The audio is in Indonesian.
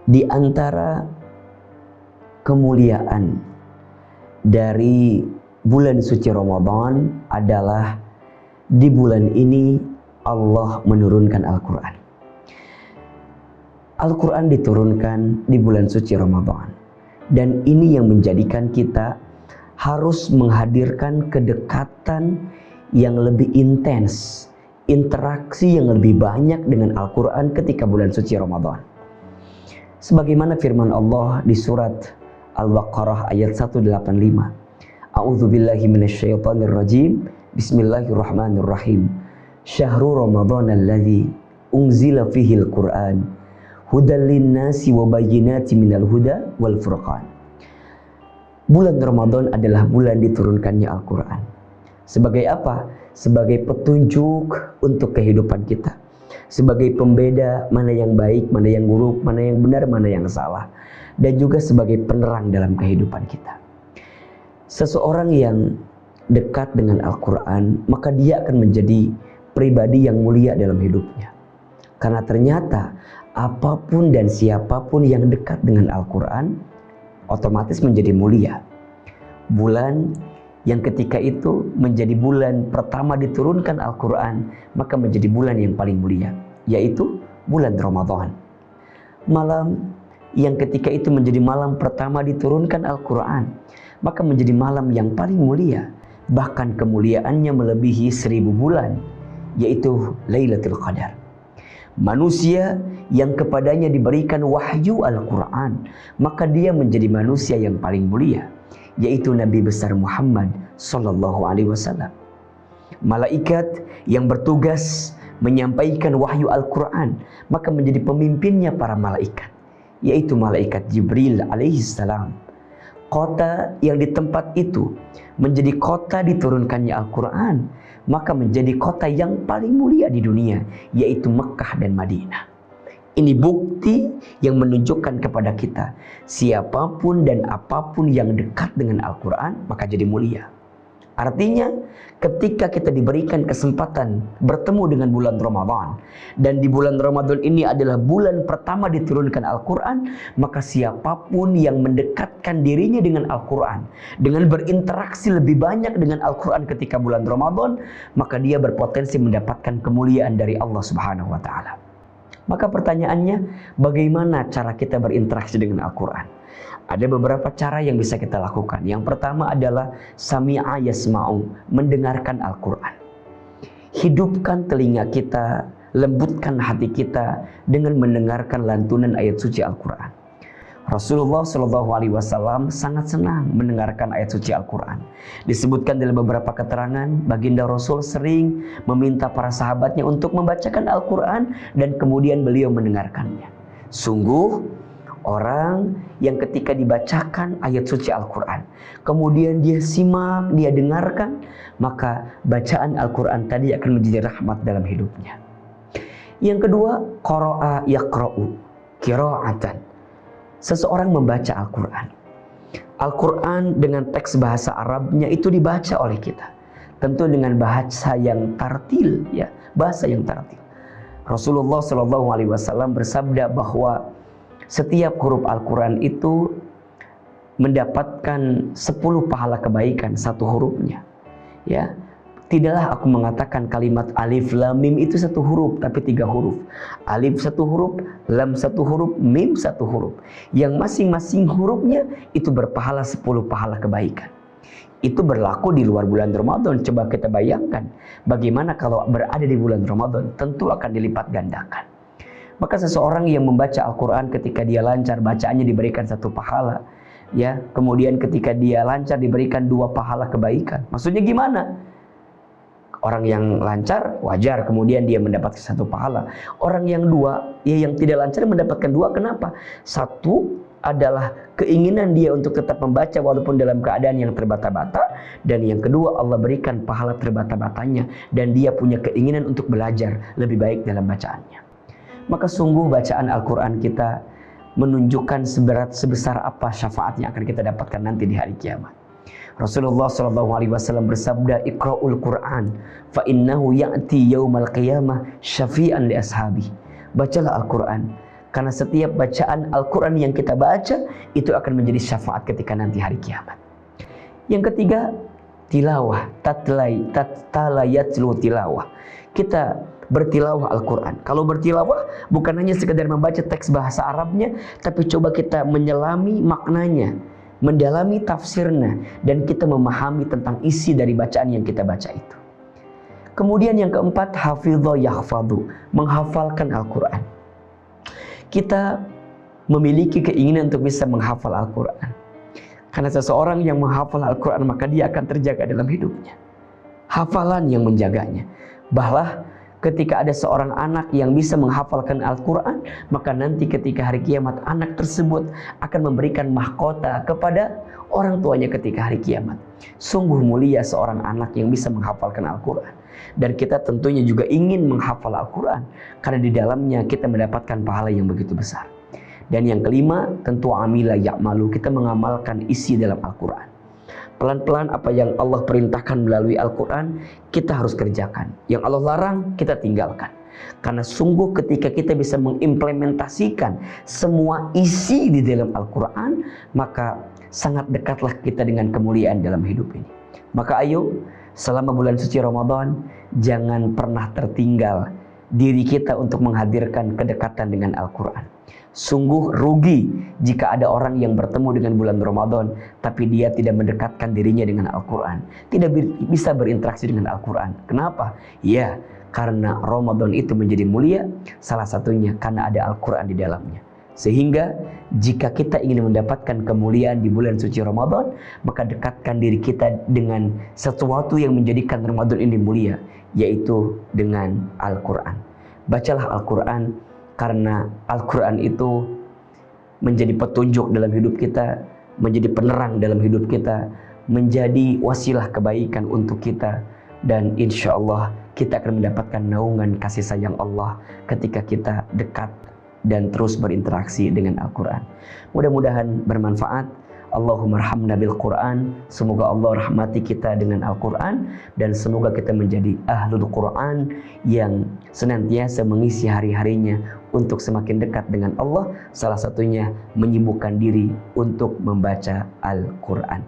Di antara kemuliaan dari bulan suci Ramadan adalah di bulan ini Allah menurunkan Al-Quran. Al-Quran diturunkan di bulan suci Ramadan, dan ini yang menjadikan kita harus menghadirkan kedekatan yang lebih intens, interaksi yang lebih banyak dengan Al-Quran ketika bulan suci Ramadan. Sebagaimana firman Allah di surat Al-Baqarah ayat 185. A'udzu billahi minasyaitonir rajim. Bismillahirrahmanirrahim. Syahrul Ramadan alladzi unzila fihil Qur'an hudal linnasi wa bayyinatin minal huda wal furqan. Bulan Ramadan adalah bulan diturunkannya Al-Quran. Sebagai apa? Sebagai petunjuk untuk kehidupan kita. Sebagai pembeda mana yang baik, mana yang buruk, mana yang benar, mana yang salah. Dan juga sebagai penerang dalam kehidupan kita. Seseorang yang dekat dengan Al-Quran, maka dia akan menjadi pribadi yang mulia dalam hidupnya. Karena ternyata apapun dan siapapun yang dekat dengan Al-Quran, otomatis menjadi mulia. Bulan yang ketika itu menjadi bulan pertama diturunkan Al-Quran, maka menjadi bulan yang paling mulia, yaitu bulan Ramadan. Malam yang ketika itu menjadi malam pertama diturunkan Al-Quran, maka menjadi malam yang paling mulia. Bahkan kemuliaannya melebihi 1000 bulan, yaitu Lailatul Qadar. Manusia yang kepadanya diberikan wahyu Al-Quran, maka dia menjadi manusia yang paling mulia, yaitu Nabi besar Muhammad sallallahu alaihi wasallam. Malaikat yang bertugas menyampaikan wahyu Al-Quran, maka menjadi pemimpinnya para malaikat, yaitu malaikat Jibril alaihi salam. Kota yang di tempat itu menjadi kota diturunkannya Al-Quran, maka menjadi kota yang paling mulia di dunia, yaitu Mekah dan Madinah. Ini bukti yang menunjukkan kepada kita, siapapun dan apapun yang dekat dengan Al-Quran, maka jadi mulia. Artinya, ketika kita diberikan kesempatan bertemu dengan bulan Ramadan, dan di bulan Ramadan ini adalah bulan pertama diturunkan Al-Quran, maka siapapun yang mendekatkan dirinya dengan Al-Quran, dengan berinteraksi lebih banyak dengan Al-Quran ketika bulan Ramadan, maka dia berpotensi mendapatkan kemuliaan dari Allah Subhanahu wa Ta'ala. Maka pertanyaannya, bagaimana cara kita berinteraksi dengan Al-Quran? Ada beberapa cara yang bisa kita lakukan. Yang pertama adalah sami'a yasma'u, mendengarkan Al-Quran. Hidupkan telinga kita, lembutkan hati kita dengan mendengarkan lantunan ayat suci Al-Quran. Rasulullah SAW sangat senang mendengarkan ayat suci Al-Quran. Disebutkan dalam beberapa keterangan, baginda Rasul sering meminta para sahabatnya untuk membacakan Al-Quran dan kemudian beliau mendengarkannya. Sungguh, orang yang ketika dibacakan ayat suci Al-Quran, kemudian dia simak, dia dengarkan, maka bacaan Al-Quran tadi akan menjadi rahmat dalam hidupnya. Yang kedua, qara'a yaqra'u qira'atan. Seseorang membaca Al-Quran. Al-Quran dengan teks bahasa Arabnya itu dibaca oleh kita. Tentu dengan bahasa yang tartil, ya, bahasa yang tartil. Rasulullah SAW bersabda bahwa setiap huruf Al-Quran itu mendapatkan 10 pahala kebaikan satu hurufnya. Ya, tidaklah aku mengatakan kalimat alif lam mim itu satu huruf, tapi 3 huruf. Alif 1 huruf, lam 1 huruf, mim 1 huruf. Yang masing-masing hurufnya itu berpahala 10 pahala kebaikan. Itu berlaku di luar bulan Ramadan. Coba kita bayangkan bagaimana kalau berada di bulan Ramadan, tentu akan dilipat gandakan. Maka seseorang yang membaca Al-Quran ketika dia lancar, bacaannya diberikan 1 pahala, ya. Kemudian ketika dia lancar diberikan 2 pahala kebaikan. Maksudnya gimana? Orang yang lancar wajar kemudian dia mendapatkan 1 pahala. Orang yang 2, ya, yang tidak lancar mendapatkan 2. Kenapa? 1 adalah keinginan dia untuk tetap membaca walaupun dalam keadaan yang terbata-bata, dan yang kedua Allah berikan pahala terbata-batanya dan dia punya keinginan untuk belajar lebih baik dalam bacaannya. Maka sungguh bacaan Al-Quran kita menunjukkan sebesar apa syafaat yang akan kita dapatkan nanti di hari kiamat. Rasulullah SAW bersabda, Iqra'ul Quran fa innahu ya'ti yaumal qiyamah syafi'an li ashabi. Bacalah Al-Quran, Karena setiap bacaan Al-Quran yang kita baca itu akan menjadi syafaat ketika nanti hari kiamat. Yang ketiga, tilawah, tatlayatlu tilawah. Kita bertilawah Al-Quran. Kalau bertilawah bukan hanya sekedar membaca teks bahasa Arabnya, tapi coba kita menyelami maknanya, mendalami tafsirnya, dan kita memahami tentang isi dari bacaan yang kita baca itu. Kemudian yang keempat, hafidho yahfadhu, menghafalkan Al-Quran. Kita memiliki keinginan untuk bisa menghafal Al-Quran. Karena seseorang yang menghafal Al-Quran maka dia akan terjaga dalam hidupnya. Hafalan yang menjaganya. Bahwa ketika ada seorang anak yang bisa menghafalkan Al-Quran, maka nanti ketika hari kiamat anak tersebut akan memberikan mahkota kepada orang tuanya ketika hari kiamat. Sungguh mulia seorang anak yang bisa menghafalkan Al-Quran. Dan kita tentunya juga ingin menghafal Al-Quran, karena di dalamnya kita mendapatkan pahala yang begitu besar. Dan yang kelima, tentu amila ya'malu, kita mengamalkan isi dalam Al-Quran. Pelan-pelan apa yang Allah perintahkan melalui Al-Quran, kita harus kerjakan. Yang Allah larang, kita tinggalkan. Karena sungguh ketika kita bisa mengimplementasikan semua isi di dalam Al-Quran, maka sangat dekatlah kita dengan kemuliaan dalam hidup ini. Maka ayo, selama bulan suci Ramadan, jangan pernah tertinggal diri kita untuk menghadirkan kedekatan dengan Al-Quran. Sungguh rugi jika ada orang yang bertemu dengan bulan Ramadan tapi dia tidak mendekatkan dirinya dengan Al-Quran, tidak bisa berinteraksi dengan Al-Quran. Kenapa? Ya, karena Ramadan itu menjadi mulia, salah satunya karena ada Al-Quran di dalamnya. Sehingga jika kita ingin mendapatkan kemuliaan di bulan suci Ramadan, maka dekatkan diri kita dengan sesuatu yang menjadikan Ramadan ini mulia, yaitu dengan Al-Quran. Bacalah Al-Quran, karena Al-Quran itu menjadi petunjuk dalam hidup kita, menjadi penerang dalam hidup kita, menjadi wasilah kebaikan untuk kita. Dan insya Allah kita akan mendapatkan naungan kasih sayang Allah ketika kita dekat dan terus berinteraksi dengan Al-Quran. Mudah-mudahan bermanfaat. Allahumma arhamna bil Quran. Semoga Allah rahmati kita dengan Al-Quran, dan semoga kita menjadi ahlul Quran yang senantiasa mengisi hari-harinya untuk semakin dekat dengan Allah. Salah satunya menyibukkan diri untuk membaca Al-Quran.